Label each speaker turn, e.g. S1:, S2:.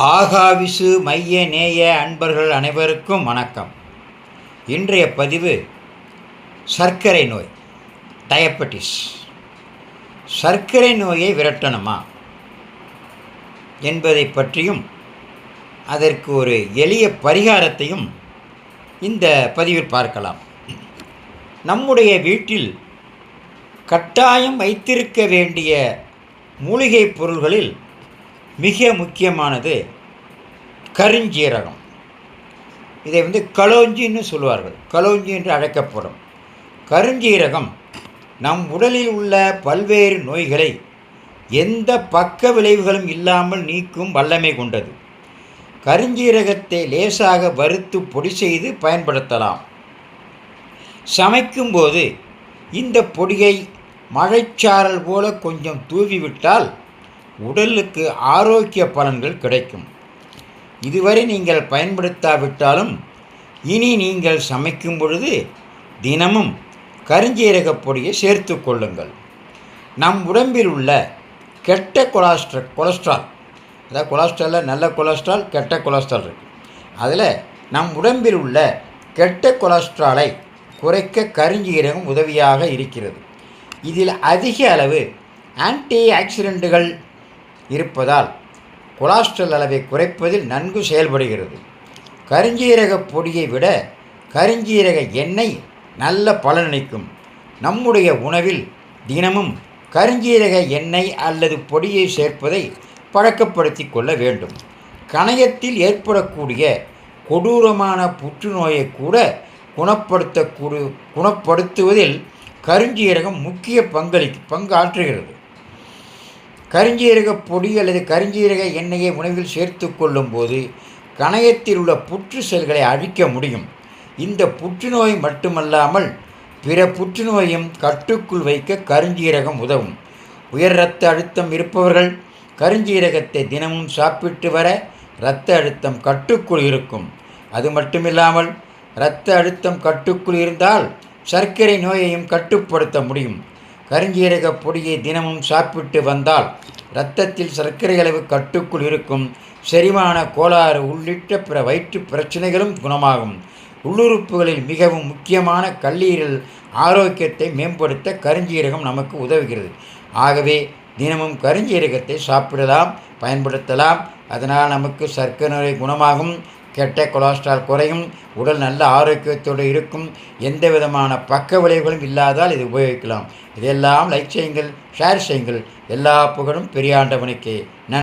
S1: ஆகாவிசு மைய நேய அன்பர்கள் அனைவருக்கும் வணக்கம். இன்றைய பதிவு சர்க்கரை நோய், டயபெட்டிஸ். சர்க்கரை நோயை விரட்டணுமா என்பதை பற்றியும் அதற்கு ஒரு எளிய பரிகாரத்தையும் இந்த பதிவில் பார்க்கலாம். நம்முடைய வீட்டில் கட்டாயம் வைத்திருக்க வேண்டிய மூலிகை பொருள்களில் மிக முக்கியமானது கருஞ்சீரகம். இதை கலோஞ்சின்னு சொல்லுவார்கள், கலோஞ்சி என்று அழைக்கப்படும். கருஞ்சீரகம் நம் உடலில் உள்ள பல்வேறு நோய்களை எந்த பக்க விளைவுகளும் இல்லாமல் நீக்கும் வல்லமை கொண்டது. கருஞ்சீரகத்தை லேசாக வறுத்து பொடி செய்து பயன்படுத்தலாம். சமைக்கும்போது இந்த பொடியை மழைச்சாரல் போல கொஞ்சம் தூவிவிட்டால் உடலுக்கு ஆரோக்கிய பலன்கள் கிடைக்கும். இதுவரை நீங்கள் பயன்படுத்தாவிட்டாலும் இனி நீங்கள் சமைக்கும் பொழுது தினமும் கருஞ்சீரக பொடியை சேர்த்து கொள்ளுங்கள். நம் உடம்பில் உள்ள கெட்ட கொலஸ்ட்ரால், அதாவது கொலஸ்ட்ராலில் நல்ல கொலஸ்ட்ரால், கெட்ட கொலஸ்ட்ரால் இருக்குது. அதில் நம் உடம்பில் உள்ள கெட்ட கொலஸ்ட்ராலை குறைக்க கருஞ்சீரகம் உதவியாக இருக்கிறது. இதில் அதிக அளவு ஆன்டி ஆக்சிடென்ட்டுகள் இருப்பதால் கொலஸ்ட்ரால் அளவை குறைப்பதில் நன்கு செயல்படுகிறது. கருஞ்சீரக பொடியை விட கருஞ்சீரக எண்ணெய் நல்ல பலனளிக்கும். நம்முடைய உணவில் தினமும் கருஞ்சீரக எண்ணெய் அல்லது பொடியை சேர்ப்பதை பழக்கப்படுத்தி கொள்ள வேண்டும். கணையத்தில் ஏற்படக்கூடிய கொடூரமான புற்றுநோயை கூட குணப்படுத்துவதில் கருஞ்சீரகம் முக்கிய பங்காற்றுகிறது. கருஞ்சீரக பொடி அல்லது கருஞ்சீரக எண்ணெயை உணவில் சேர்த்து கொள்ளும்போது கணையத்தில் உள்ள புற்று செல்களை அழிக்க முடியும். இந்த புற்றுநோய் மட்டுமல்லாமல் பிற புற்றுநோயும் கட்டுக்குள் வைக்க கருஞ்சீரகம் உதவும். உயர் இரத்த அழுத்தம் இருப்பவர்கள் கருஞ்சீரகத்தை தினமும் சாப்பிட்டு வர இரத்த அழுத்தம் கட்டுக்குள் இருக்கும். அது மட்டுமில்லாமல் இரத்த அழுத்தம் கட்டுக்குள் இருந்தால் சர்க்கரை நோயையும் கட்டுப்படுத்த முடியும். கருஞ்சீரக பொடியை தினமும் சாப்பிட்டு வந்தால் இரத்தத்தில் சர்க்கரை அளவு கட்டுக்குள் இருக்கும். செரிமான கோளாறு உள்ளிட்ட பிற வயிற்று பிரச்சனைகளும் குணமாகும். உள்ளுறுப்புகளில் மிகவும் முக்கியமான கல்லீரல் ஆரோக்கியத்தை மேம்படுத்த கருஞ்சீரகம் நமக்கு உதவுகிறது. ஆகவே தினமும் கருஞ்சீரகத்தை சாப்பிடலாம், பயன்படுத்தலாம். அதனால் நமக்கு சர்க்கரை நோய் குணமாகும், கெட்ட கொலஸ்ட்ரால் குறையும், உடல் நல்ல ஆரோக்கியத்தோடு இருக்கும். எந்த விதமான பக்க விளைவுகளும் இல்லாதால் இது உபயோகிக்கலாம். இதெல்லாம் லைக் செய்யுங்கள், ஷேர் செய்யுங்கள். எல்லா புகழும் பெரியாண்டவனுக்கே.